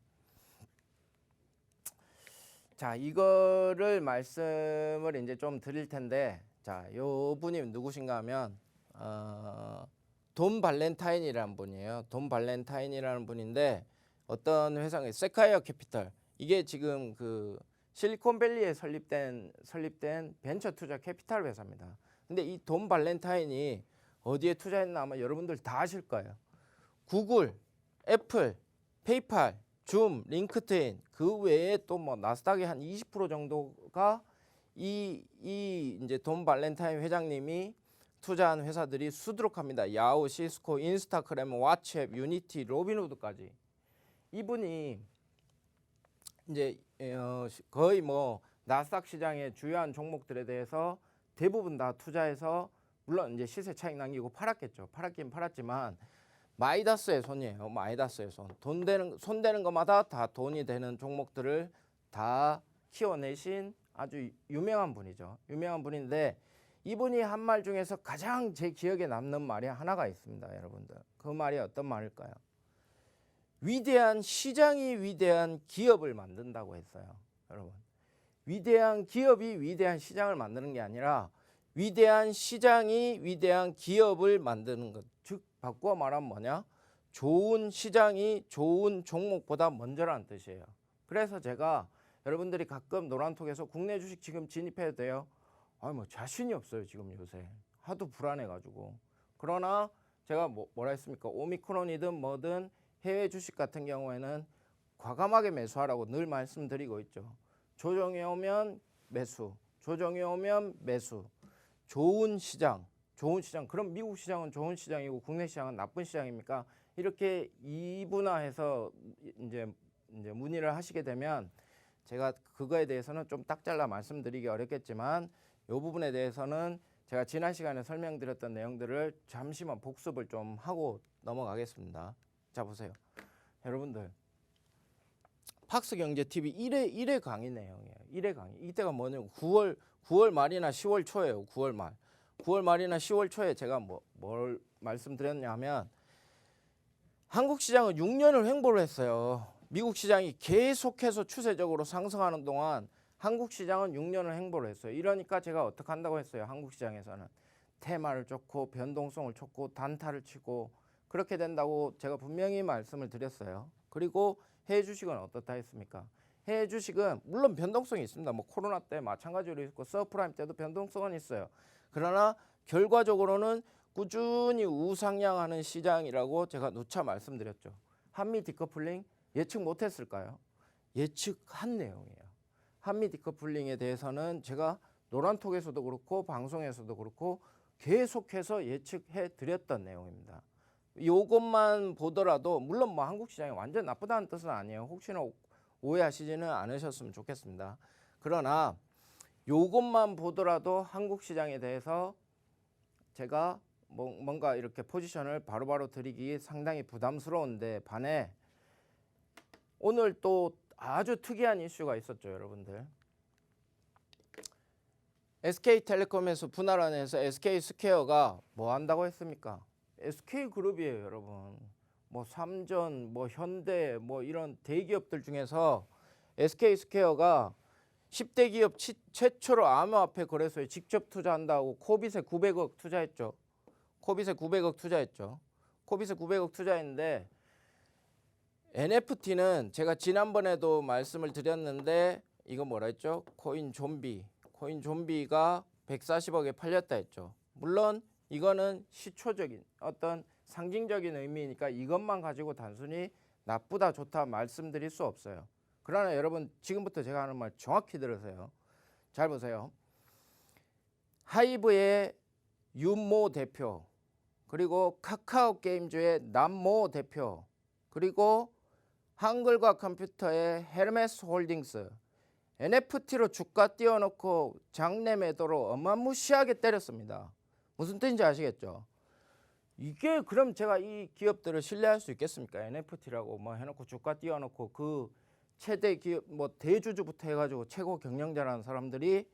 자 이거를 말씀을 이제 좀 드릴 텐데 자 요 분이 누구신가 하면 돈 발렌타인이라는 분이에요. 돈 발렌타인이라는 분인데 어떤 회사가 세카이어 캐피털 이게 지금 그 실리콘밸리에 설립된 벤처 투자 캐피탈 회사입니다. 근데 이 돈 발렌타인이 어디에 투자했나 아마 여러분들 다 아실 거예요. 구글, 애플, 페이팔, 줌, 링크드인 그 외에 또 뭐 나스닥의 한 20% 정도가 이 이제 돈 발렌타인 회장님이 투자한 회사들이 수두룩합니다. 야후, 시스코, 인스타그램, 왓츠앱, 유니티, 로빈후드까지. 이분이 이제 거의 뭐 나스닥 시장의 주요한 종목들에 대해서 대부분 다 투자해서 물론 이제 시세 차익 남기고 팔았겠죠. 팔았긴 팔았지만 마이다스의 손이에요. 마이다스의 손. 손 되는 것마다 다 돈이 되는 종목들을 다 키워내신 아주 유명한 분이죠. 유명한 분인데 이분이 한 말 중에서 가장 제 기억에 남는 말이 하나가 있습니다. 여러분들. 그 말이 어떤 말일까요? 위대한 시장이 위대한 기업을 만든다고 했어요. 여러분. 위대한 기업이 위대한 시장을 만드는 게 아니라 위대한 시장이 위대한 기업을 만드는 것. 즉 바꾸어 말하면 뭐냐? 좋은 시장이 좋은 종목보다 먼저라는 뜻이에요. 그래서 제가 여러분들이 가끔 노란톡에서 국내 주식 지금 진입해도 돼요? 뭐 자신이 없어요. 지금 요새. 하도 불안해가지고. 그러나 제가 뭐라 했습니까? 오미크론이든 뭐든 해외 주식 같은 경우에는 과감하게 매수하라고 늘 말씀드리고 있죠. 조정이 오면 매수, 조정이 오면 매수. 좋은 시장. 그럼 미국 시장은 좋은 시장이고 국내 시장은 나쁜 시장입니까? 이렇게 이분화해서 이제 문의를 하시게 되면 제가 그거에 대해서는 좀 딱 잘라 말씀드리기 어렵겠지만 이 부분에 대해서는 제가 지난 시간에 설명드렸던 내용들을 잠시만 복습을 좀 하고 넘어가겠습니다. 자 보세요. 여러분들 팍스경제TV 1회 강의 내용이에요. 1회 강의. 이때가 뭐냐면 9월 말이나 10월 초예요. 9월 말이나 10월 초에 제가 뭘 말씀드렸냐 하면 한국 시장은 6년을 횡보를 했어요. 미국 시장이 계속해서 추세적으로 상승하는 동안 한국 시장은 6년을 횡보를 했어요. 이러니까 제가 어떻게 한다고 했어요. 한국 시장에서는 테마를 쫓고 변동성을 쫓고 단타를 치고 그렇게 된다고 제가 분명히 말씀을 드렸어요. 그리고 해외 주식은 어떻다 했습니까? 해외 주식은 물론 변동성이 있습니다. 뭐 코로나 때 마찬가지로 있고 서프라임 때도 변동성은 있어요. 그러나 결과적으로는 꾸준히 우상향하는 시장이라고 제가 누차 말씀드렸죠. 한미 디커플링 예측 못했을까요? 예측한 내용이에요. 한미 디커플링에 대해서는 제가 노란톡에서도 그렇고 방송에서도 그렇고 계속해서 예측해 드렸던 내용입니다. 이것만 보더라도 물론 뭐 한국 시장이 완전 나쁘다는 뜻은 아니에요. 혹시나 오해하시지는 않으셨으면 좋겠습니다. 그러나 요것만 보더라도 한국 시장에 대해서 제가 뭔가 이렇게 포지션을 바로바로 드리기 상당히 부담스러운데 반해 오늘 또 아주 특이한 이슈가 있었죠, 여러분들. SK텔레콤에서 분할안에서 SK스퀘어가 뭐 한다고 했습니까? SK그룹이에요, 여러분. 뭐 삼전, 뭐 현대, 뭐 이런 대기업들 중에서 SK스퀘어가 10대 기업 최초로 암호화폐 거래소에 직접 투자한다고 코빗에 900억 투자했죠. 코빗에 900억 투자했죠. 코빗에 900억 투자했는데 NFT는 제가 지난번에도 말씀을 드렸는데 이거 뭐라 했죠? 코인 좀비가 140억에 팔렸다 했죠. 물론 이거는 시초적인 어떤 상징적인 의미니까 이것만 가지고 단순히 나쁘다 좋다 말씀드릴 수 없어요. 그러나 여러분 지금부터 제가 하는 말 정확히 들으세요. 잘 보세요. 하이브의 윤모 대표, 그리고 카카오 게임즈의 남모 대표, 그리고 한글과 컴퓨터의 헤르메스 홀딩스, NFT로 주가 띄워놓고 장내 매도로 어마무시하게 때렸습니다. 무슨 뜻인지 아시겠죠? 이게 그럼 제가 이 기업들을 신뢰할 수 있겠습니까? NFT라고 뭐 해놓고 주가 띄워놓고 그 최대 기업 뭐 대주주부터 해가지고 최고 경영자라는 사람들이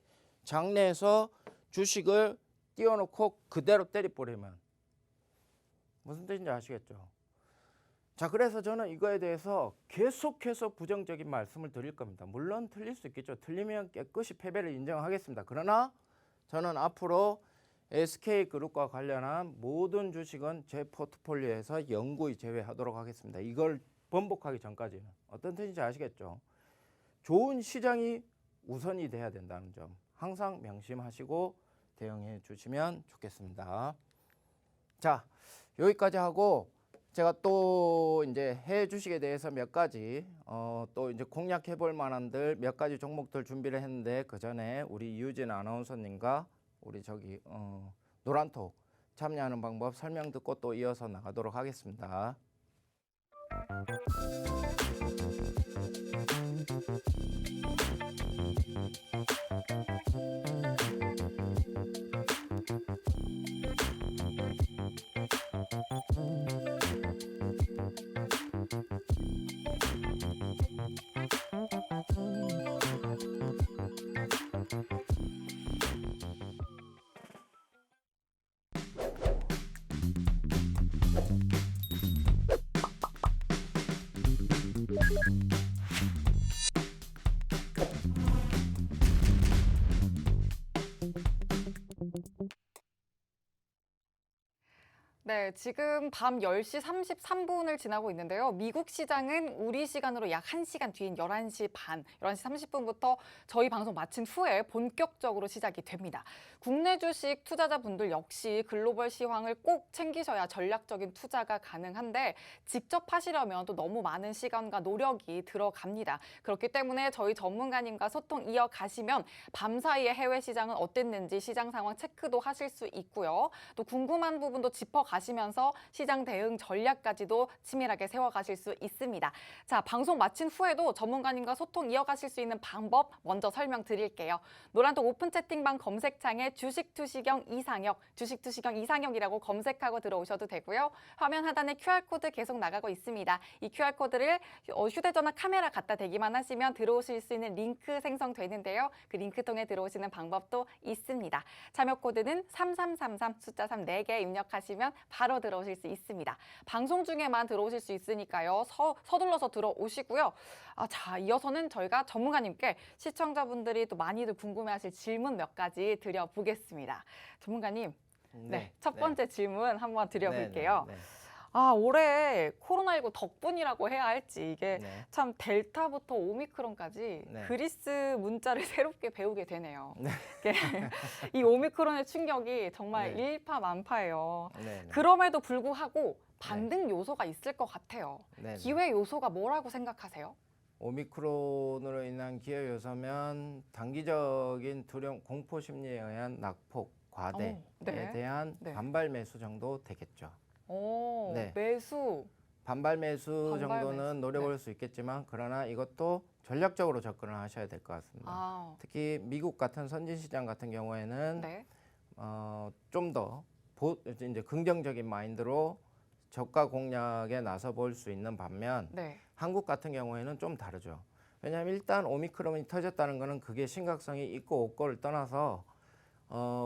장내에서 주식을 띄워놓고 그대로 때리버리면 무슨 뜻인지 아시겠죠? 자, 그래서 저는 이거에 대해서 계속해서 부정적인 말씀을 드릴 겁니다. 물론 틀릴 수 있겠죠. 틀리면 깨끗이 패배를 인정하겠습니다. 그러나 저는 앞으로 SK그룹과 관련한 모든 주식은 제 포트폴리오에서 영구히 제외하도록 하겠습니다. 이걸 번복하기 전까지는. 어떤 뜻인지 아시겠죠? 좋은 시장이 우선이 돼야 된다는 점 항상 명심하시고 대응해 주시면 좋겠습니다. 자, 여기까지 하고 제가 또 이제 해외 주식에 대해서 몇 가지 또 이제 공략해 볼 만한들 몇 가지 종목들 준비를 했는데 그 전에 우리 이유진 아나운서님과 우리 저기 노란톡 참여하는 방법 설명 듣고 또 이어서 나가도록 하겠습니다. 네, 지금 밤 10시 33분을 지나고 있는데요. 미국 시장은 우리 시간으로 약 1시간 뒤인 11시 반, 11시 30분부터 저희 방송 마친 후에 본격적으로 시작이 됩니다. 국내 주식 투자자분들 역시 글로벌 시황을 꼭 챙기셔야 전략적인 투자가 가능한데 직접 하시려면 또 너무 많은 시간과 노력이 들어갑니다. 그렇기 때문에 저희 전문가님과 소통 이어가시면 밤 사이에 해외 시장은 어땠는지 시장 상황 체크도 하실 수 있고요. 또 궁금한 부분도 짚어가시면서 시장 대응 전략까지도 치밀하게 세워가실 수 있습니다. 자, 방송 마친 후에도 전문가님과 소통 이어가실 수 있는 방법 먼저 설명드릴게요. 노란톡 오픈 채팅방 검색창에 주식투시경 이상혁, 주식투시경 이상혁이라고 검색하고 들어오셔도 되고요. 화면 하단에 QR코드 계속 나가고 있습니다. 이 QR코드를 휴대전화 카메라 갖다 대기만 하시면 들어오실 수 있는 링크 생성되는데요. 그 링크 통해 들어오시는 방법도 있습니다. 참여 코드는 3333 숫자 3 4개 입력하시면 바로 들어오실 수 있습니다. 방송 중에만 들어오실 수 있으니까요. 서둘러서 들어오시고요. 자, 이어서는 저희가 전문가님께 시청자분들이 또 많이들 궁금해하실 질문 몇 가지 드려보겠습니다. 전문가님, 네, 첫 번째 질문 한번 드려볼게요. 올해 코로나19 덕분이라고 해야 할지 이게 참 델타부터 오미크론까지 그리스 문자를 새롭게 배우게 되네요. 이 오미크론의 충격이 정말 일파만파예요. 그럼에도 불구하고 반등 요소가 있을 것 같아요. 기회 요소가 뭐라고 생각하세요? 오미크론으로 인한 기회 요소면 단기적인 두려움, 공포 심리에 의한 낙폭, 과대에 대한 반발 매수 정도 되겠죠. 매수. 반발 매수 반발 정도는 매수. 노려볼 네. 수 있겠지만 그러나 이것도 전략적으로 접근을 하셔야 될 것 같습니다. 아, 특히 미국 같은 선진 시장 같은 경우에는 네. 좀 더 이제 긍정적인 마인드로 저가 공략에 나서 볼 수 있는 반면 네. 한국 같은 경우에는 좀 다르죠. 왜냐하면 일단 오미크론이 터졌다는 것은 그게 심각성이 있고 없고를 떠나서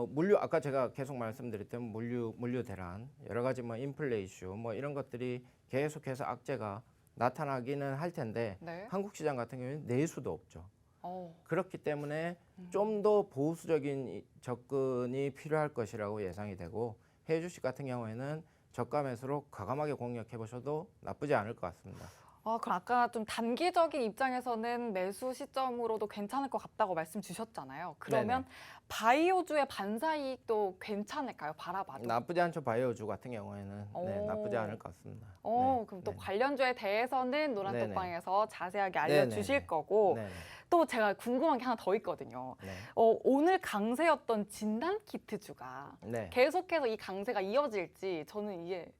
물류 아까 제가 계속 말씀드렸던 물류 대란 여러 가지 뭐 인플레 이슈 뭐 이런 것들이 계속해서 악재가 나타나기는 할 텐데 네. 한국 시장 같은 경우에는 내수도 없죠. 어, 그렇기 때문에 좀 더 보수적인 접근이 필요할 것이라고 예상이 되고 해외 주식 같은 경우에는 저가 매수로 과감하게 공략해 보셔도 나쁘지 않을 것 같습니다. 아, 그럼 아까 좀 단기적인 입장에서는 매수 시점으로도 괜찮을 것 같다고 말씀 주셨잖아요. 그러면 네네. 바이오주의 반사 이익도 괜찮을까요? 바라봐도. 나쁘지 않죠. 바이오주 같은 경우에는 네, 오. 나쁘지 않을 것 같습니다. 네, 그럼 또 네. 관련주에 대해서는 네네. 노란톡방에서 자세하게 네네네. 알려주실 거고 네네. 또 제가 궁금한 게 하나 더 있거든요. 네. 오늘 강세였던 진단키트주가 네. 계속해서 이 강세가 이어질지 저는 이게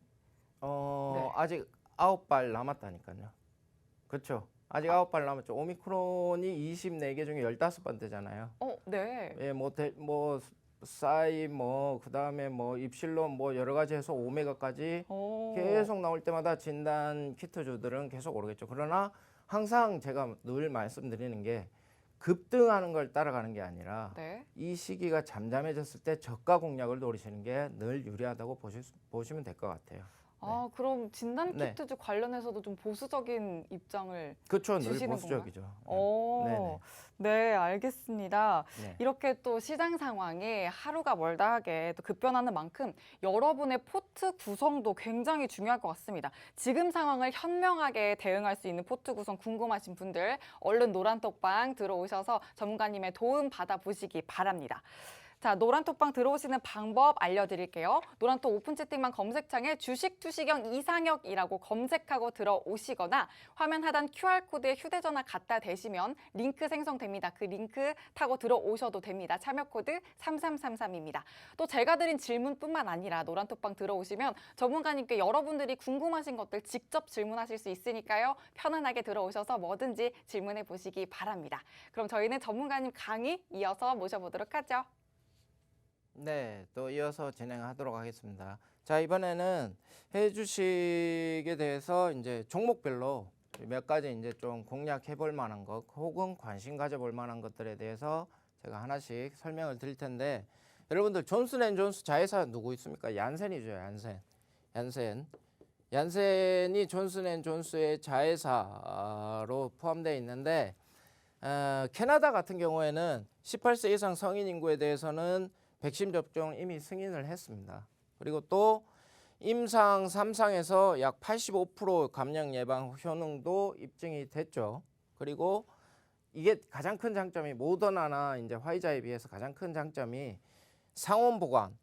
네. 아직 9발 남았다니까요. 그렇죠. 아직 9발 남았죠. 오미크론이 24개 중에 15번째잖아요. 네. 예, 뭐 싸이 뭐 그다음에 뭐 입실론 뭐 여러 가지 해서 오메가까지 계속 나올 때마다 진단 키트주들은 계속 오르겠죠. 그러나 항상 제가 늘 말씀드리는 게 급등하는 걸 따라가는 게 아니라 네. 이 시기가 잠잠해졌을 때 저가 공략을 노리시는 게 늘 유리하다고 보시면 될 것 같아요. 아, 그럼 진단 네. 키트주 관련해서도 좀 보수적인 입장을 그렇죠. 늘 주시는 보수적이죠. 오, 네, 알겠습니다. 네. 이렇게 또 시장 상황이 하루가 멀다하게 또 급변하는 만큼 여러분의 포트 구성도 굉장히 중요할 것 같습니다. 지금 상황을 현명하게 대응할 수 있는 포트 구성 궁금하신 분들 얼른 노란톡방 들어오셔서 전문가님의 도움 받아보시기 바랍니다. 자, 노란톡방 들어오시는 방법 알려드릴게요. 노란톡 오픈 채팅방 검색창에 주식 투시경 이상혁이라고 검색하고 들어오시거나 화면 하단 QR코드에 휴대전화 갖다 대시면 링크 생성됩니다. 그 링크 타고 들어오셔도 됩니다. 참여 코드 3333입니다. 또 제가 드린 질문뿐만 아니라 노란톡방 들어오시면 전문가님께 여러분들이 궁금하신 것들 직접 질문하실 수 있으니까요. 편안하게 들어오셔서 뭐든지 질문해 보시기 바랍니다. 그럼 저희는 전문가님 강의 이어서 모셔보도록 하죠. 네, 또 이어서 진행하도록 하겠습니다. 자, 이번에는 해외 주식에 대해서 이제 종목별로 몇 가지 이제 좀 공략해 볼 만한 것 혹은 관심 가져 볼 만한 것들에 대해서 제가 하나씩 설명을 드릴 텐데 여러분들 존슨앤존스 자회사 누구 있습니까? 얀센이죠, 얀센이 존슨앤존스의 자회사로 포함되어 있는데 캐나다 같은 경우에는 18세 이상 성인 인구에 대해서는 백신 접종 이미 승인을 했습니다. 그리고 또 임상 3상에서 약 85% 감염 예방 효능도 입증이 됐죠. 그리고 이게 가장 큰 장점이 모더나나 이제 화이자에 비해서 가장 큰 장점이 상온 보관,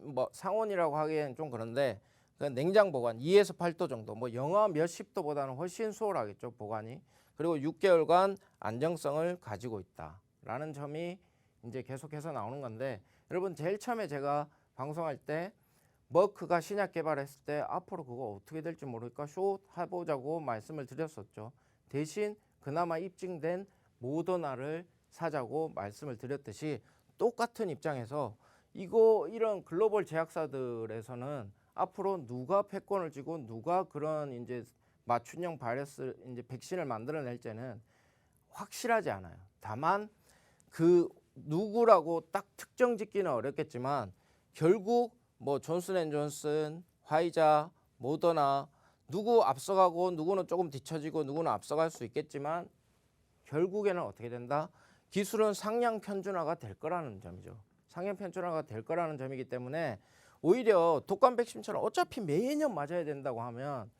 뭐 상온이라고 하기엔 좀 그런데 그 냉장 보관 2에서 8도 정도, 뭐 영하 몇십 도보다는 훨씬 수월하겠죠, 보관이. 그리고 6개월간 안정성을 가지고 있다라는 점이 이제 계속해서 나오는 건데 여러분 제일 처음에 제가 방송할 때 머크가 신약 개발했을 때 앞으로 그거 어떻게 될지 모르니까 숏 해보자고 말씀을 드렸었죠. 대신 그나마 입증된 모더나를 사자고 말씀을 드렸듯이 똑같은 입장에서 이런 글로벌 제약사들에서는 앞으로 누가 패권을 쥐고 누가 그런 이제 맞춤형 바이러스 이제 백신을 만들어낼지는 확실하지 않아요. 다만 그 누구라고 딱 특정 짓기는 어렵겠지만 결국 뭐 존슨앤존슨, 화이자, 모더나 누구 앞서가고 누구는 조금 뒤처지고 누구는 앞서갈 수 있겠지만 결국에는 어떻게 된다? 기술은 상향 편준화가 될 거라는 점이죠. 상향 편준화가 될 거라는 점이기 때문에 오히려 독감 백신처럼 어차피 매년 맞아야 된다고 하면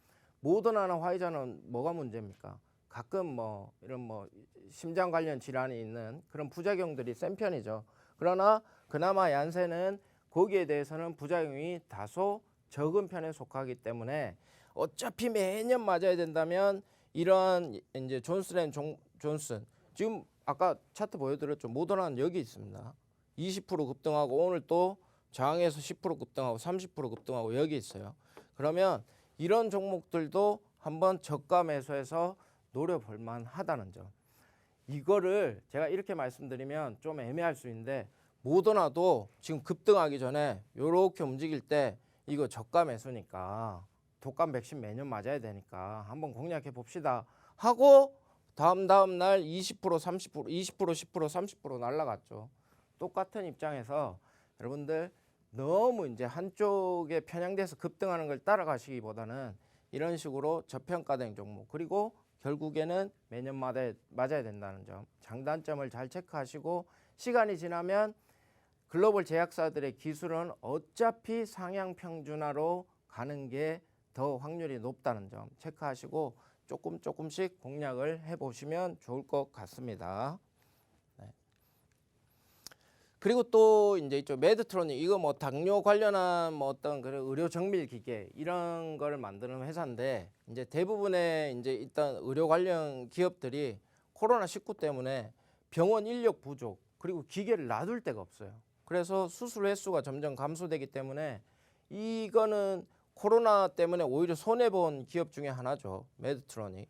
모더나나 화이자는 뭐가 문제입니까? 가끔 뭐 이런 뭐 심장 관련 질환이 있는 그런 부작용들이 센 편이죠. 그러나 그나마 얀센은 거기에 대해서는 부작용이 다소 적은 편에 속하기 때문에 어차피 매년 맞아야 된다면 이런 이제 존슨 지금 아까 차트 보여드렸죠. 모더나는 여기 있습니다. 20% 급등하고 오늘 또 저항에서 10% 급등하고 30% 급등하고 여기 있어요. 그러면 이런 종목들도 한번 저가 매수해서 노려볼 만하다는 점. 이거를 제가 이렇게 말씀드리면 좀 애매할 수 있는데 모더나도 지금 급등하기 전에 이렇게 움직일 때 이거 저가 매수니까 독감 백신 매년 맞아야 되니까 한번 공략해 봅시다 하고 다음 날 20%, 30%, 20%, 10%, 30% 날라갔죠. 똑같은 입장에서 여러분들 너무 이제 한쪽에 편향돼서 급등하는 걸 따라가시기보다는 이런 식으로 저평가된 종목 그리고 결국에는 매년마다 맞아야 된다는 점, 장단점을 잘 체크하시고 시간이 지나면 글로벌 제약사들의 기술은 어차피 상향 평준화로 가는 게 더 확률이 높다는 점 체크하시고 조금씩 공략을 해보시면 좋을 것 같습니다. 네. 그리고 또 이제 이쪽 메드트로닉 이거 뭐 당뇨 관련한 뭐 어떤 그런 의료 정밀 기계 이런 거를 만드는 회사인데 이제 대부분의 이제 일단 의료 관련 기업들이 코로나19 때문에 병원 인력 부족 그리고 기계를 놔둘 데가 없어요. 그래서 수술 횟수가 점점 감소되기 때문에 이거는 코로나 때문에 오히려 손해 본 기업 중에 하나죠. 메드트로닉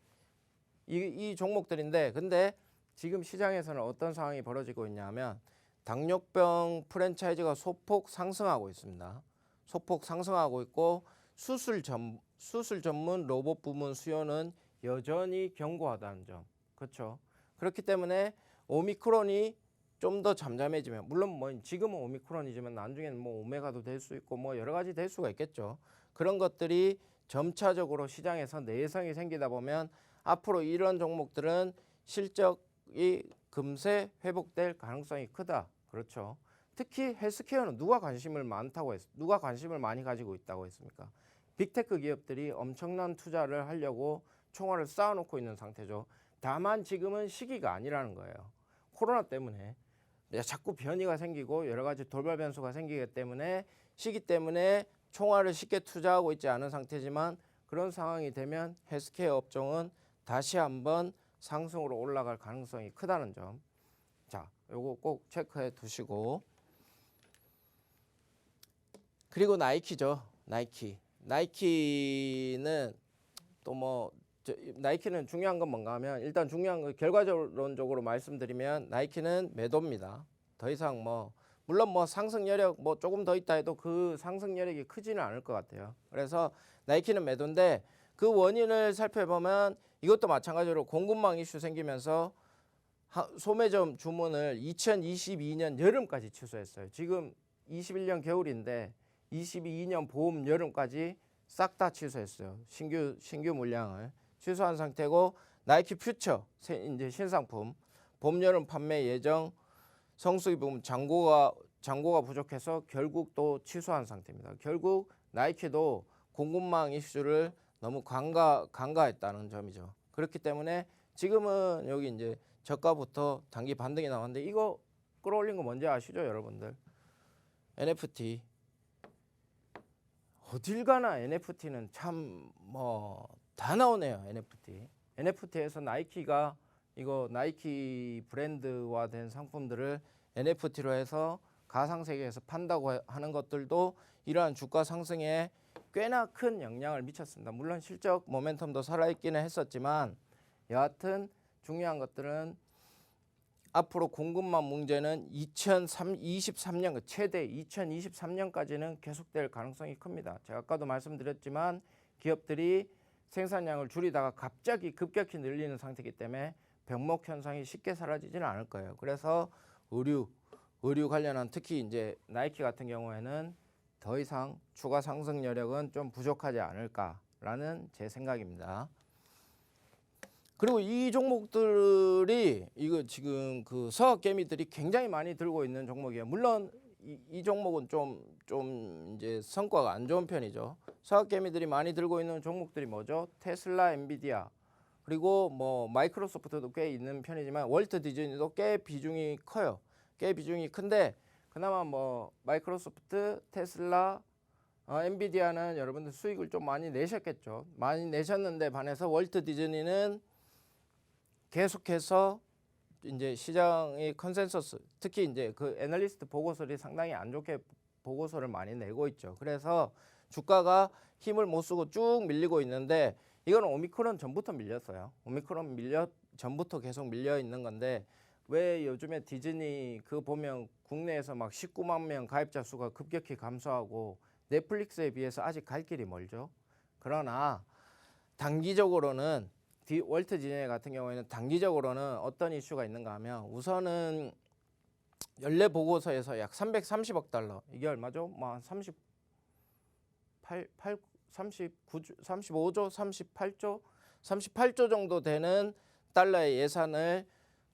이 종목들인데 근데 지금 시장에서는 어떤 상황이 벌어지고 있냐면 당뇨병 프랜차이즈가 소폭 상승하고 있습니다. 소폭 상승하고 있고 수술 전문 로봇 부문 수요는 여전히 견고하다는 점. 그렇죠. 그렇기 때문에 오미크론이 좀 더 잠잠해지면 물론 뭐 지금은 오미크론이지만 나중에는 뭐 오메가도 될 수 있고 뭐 여러 가지 될 수가 있겠죠. 그런 것들이 점차적으로 시장에서 내성이 생기다 보면 앞으로 이런 종목들은 실적이 금세 회복될 가능성이 크다. 그렇죠. 특히 헬스케어는 누가 관심을 많이 가지고 있다고 했습니까? 빅테크 기업들이 엄청난 투자를 하려고 총알을 쌓아놓고 있는 상태죠. 다만 지금은 시기가 아니라는 거예요. 코로나 때문에 자꾸 변이가 생기고 여러 가지 돌발 변수가 생기기 때문에 시기 때문에 총알을 쉽게 투자하고 있지 않은 상태지만 그런 상황이 되면 헬스케어 업종은 다시 한번 상승으로 올라갈 가능성이 크다는 점. 자, 요거 꼭 체크해 두시고. 그리고 나이키죠. 나이키는 또 뭐 나이키는 중요한 건 뭔가 하면 일단 중요한 거 결과론적으로 말씀드리면 나이키는 매도입니다. 더 이상 뭐 물론 뭐 상승 여력 뭐 조금 더 있다 해도 그 상승 여력이 크지는 않을 것 같아요. 그래서 나이키는 매도인데 그 원인을 살펴보면 이것도 마찬가지로 공급망 이슈 생기면서 소매점 주문을 2022년 여름까지 취소했어요. 지금 21년 겨울인데 22년 봄 여름까지 싹 다 취소했어요. 신규 물량을 취소한 상태고 나이키 퓨처 이제 신상품 봄 여름 판매 예정 성수기 부분 잔고가 부족해서 결국 또 취소한 상태입니다. 결국 나이키도 공급망 이슈를 너무 간과했다는 점이죠. 그렇기 때문에 지금은 여기 이제 저가부터 단기 반등이 나왔는데 이거 끌어올린 거 뭔지 아시죠, 여러분들? NFT. 어딜 가나 NFT는 참 뭐 다 나오네요. NFT에서 나이키가 이거 나이키 브랜드화된 상품들을 NFT로 해서 가상 세계에서 판다고 하는 것들도 이러한 주가 상승에 꽤나 큰 영향을 미쳤습니다. 물론 실적 모멘텀도 살아있기는 했었지만 여하튼 중요한 것들은 앞으로 공급망 문제는 2023년 최대 2023년까지는 계속될 가능성이 큽니다. 제가 아까도 말씀드렸지만 기업들이 생산량을 줄이다가 갑자기 급격히 늘리는 상태이기 때문에 병목 현상이 쉽게 사라지지는 않을 거예요. 그래서 의류 관련한 특히 이제 나이키 같은 경우에는 더 이상 추가 상승 여력은 좀 부족하지 않을까라는 제 생각입니다. 그리고 이 종목들이 이거 지금 그 서학개미들이 굉장히 많이 들고 있는 종목이에요. 물론 이 종목은 좀 이제 성과가 안 좋은 편이죠. 서학개미들이 많이 들고 있는 종목들이 뭐죠? 테슬라, 엔비디아, 그리고 뭐 마이크로소프트도 꽤 있는 편이지만 월트 디즈니도 꽤 비중이 커요. 꽤 비중이 큰데 그나마 뭐 마이크로소프트, 테슬라, 엔비디아는 여러분들 수익을 좀 많이 내셨겠죠. 많이 내셨는데 반해서 월트 디즈니는 계속해서 이제 시장의 컨센서스, 특히 이제 그 애널리스트 보고서들이 상당히 안 좋게 보고서를 많이 내고 있죠. 그래서 주가가 힘을 못 쓰고 쭉 밀리고 있는데 이거는 오미크론 전부터 밀렸어요. 전부터 계속 밀려 있는 건데 왜 요즘에 디즈니 그 보면 국내에서 막 19만 명 가입자 수가 급격히 감소하고 넷플릭스에 비해서 아직 갈 길이 멀죠. 그러나 단기적으로는 월트 디즈니 같은 경우에는 단기적으로는 어떤 이슈가 있는가 하면 우선은 연례 보고서에서 약 330억 달러 이게 얼마죠? 뭐 한 35조, 38조 정도 되는 달러의 예산을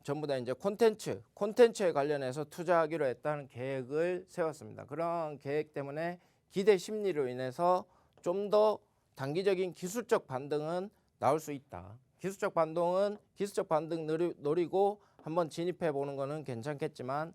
전부 다 이제 콘텐츠에 관련해서 투자하기로 했다는 계획을 세웠습니다. 그런 계획 때문에 기대 심리로 인해서 좀 더 단기적인 기술적 반등은 나올 수 있다. 기술적 반등 노리고 한번 진입해 보는 거는 괜찮겠지만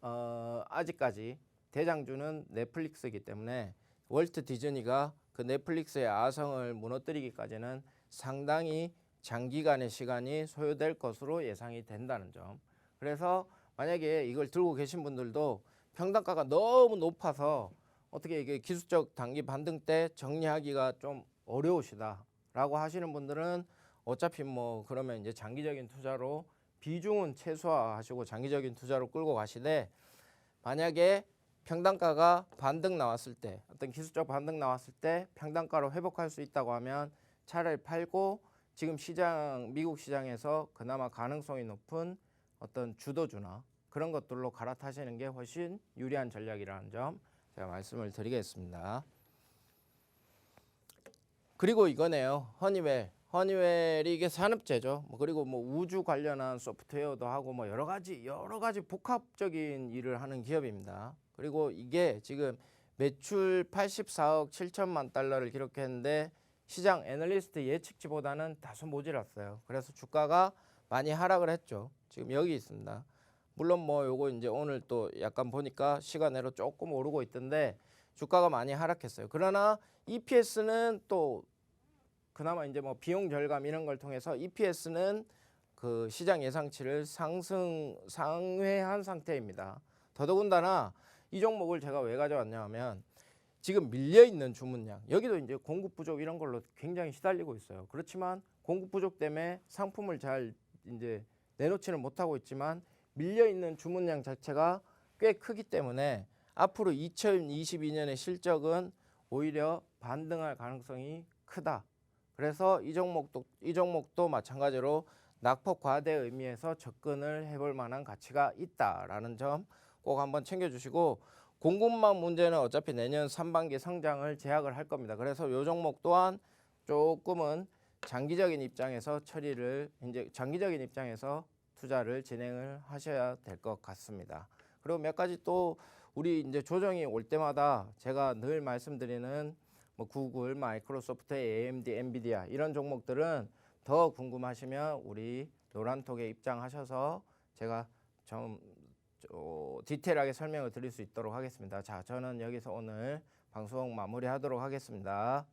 아직까지 대장주는 넷플릭스이기 때문에 월트 디즈니가 그 넷플릭스의 아성을 무너뜨리기까지는 상당히 장기간의 시간이 소요될 것으로 예상이 된다는 점. 그래서 만약에 이걸 들고 계신 분들도 평단가가 너무 높아서 어떻게 이게 기술적 단기 반등 때 정리하기가 좀 어려우시다라고 하시는 분들은 어차피 뭐 그러면 이제 장기적인 투자로 비중은 최소화하시고 장기적인 투자로 끌고 가시되 만약에 평단가가 반등 나왔을 때 어떤 기술적 반등 나왔을 때 평단가로 회복할 수 있다고 하면 차를 팔고 지금 미국 시장에서 그나마 가능성이 높은 어떤 주도주나 그런 것들로 갈아타시는 게 훨씬 유리한 전략이라는 점 제가 말씀을 드리겠습니다. 그리고 이거네요. 허니웰이 이게 산업재죠. 그리고 뭐 우주 관련한 소프트웨어도 하고 뭐 여러 가지 복합적인 일을 하는 기업입니다. 그리고 이게 지금 매출 84억 7천만 달러를 기록했는데 시장 애널리스트 예측치보다는 다소 모자랐어요. 그래서 주가가 많이 하락을 했죠. 지금 여기 있습니다. 물론 뭐 요거 이제 오늘 또 약간 보니까 시간으로 조금 오르고 있던데 주가가 많이 하락했어요. 그러나 EPS는 또 그나마 이제 뭐 비용 절감 이런 걸 통해서 EPS는 그 시장 예상치를 상회한 상태입니다. 더더군다나 이 종목을 제가 왜 가져왔냐 하면 지금 밀려 있는 주문량 여기도 이제 공급 부족 이런 걸로 굉장히 시달리고 있어요. 그렇지만 공급 부족 때문에 상품을 잘 이제 내놓지는 못하고 있지만 밀려 있는 주문량 자체가 꽤 크기 때문에 앞으로 2022년의 실적은 오히려 반등할 가능성이 크다. 그래서 이 종목도 마찬가지로 낙폭 과대의 의미에서 접근을 해볼 만한 가치가 있다라는 점 꼭 한번 챙겨주시고 공급망 문제는 어차피 내년 상반기 성장을 제약을 할 겁니다. 그래서 이 종목 또한 조금은 장기적인 입장에서 투자를 진행을 하셔야 될 것 같습니다. 그리고 몇 가지 또 우리 이제 조정이 올 때마다 제가 늘 말씀드리는 뭐 구글, 마이크로소프트, AMD, 엔비디아 이런 종목들은 더 궁금하시면 우리 노란톡에 입장하셔서 제가 좀 디테일하게 설명을 드릴 수 있도록 하겠습니다. 자, 저는 여기서 오늘 방송 마무리하도록 하겠습니다.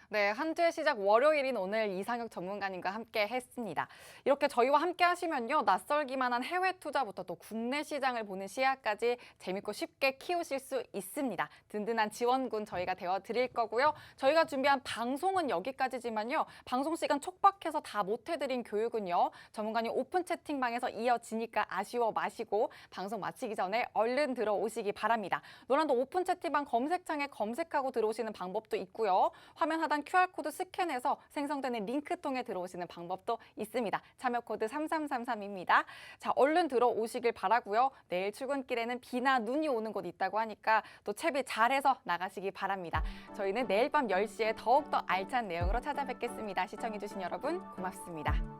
네, 한 주의 시작 월요일인 오늘 이상혁 전문가님과 함께 했습니다. 이렇게 저희와 함께 하시면요, 낯설기만 한 해외 투자부터 또 국내 시장을 보는 시야까지 재밌고 쉽게 키우실 수 있습니다. 든든한 지원군 저희가 되어드릴 거고요. 저희가 준비한 방송은 여기까지지만요, 방송 시간 촉박해서 다 못해드린 교육은요, 전문가님 오픈 채팅방에서 이어지니까 아쉬워 마시고 방송 마치기 전에 얼른 들어오시기 바랍니다. 노란도 오픈 채팅방 검색창에 검색하고 들어오시는 방법도 있고요. 화면 하단 QR코드 스캔해서 생성되는 링크 통해 들어오시는 방법도 있습니다. 참여 코드 3333입니다. 자, 얼른 들어오시길 바라고요. 내일 출근길에는 비나 눈이 오는 곳 있다고 하니까 또 채비 잘해서 나가시기 바랍니다. 저희는 내일 밤 10시에 더욱더 알찬 내용으로 찾아뵙겠습니다. 시청해주신 여러분 고맙습니다.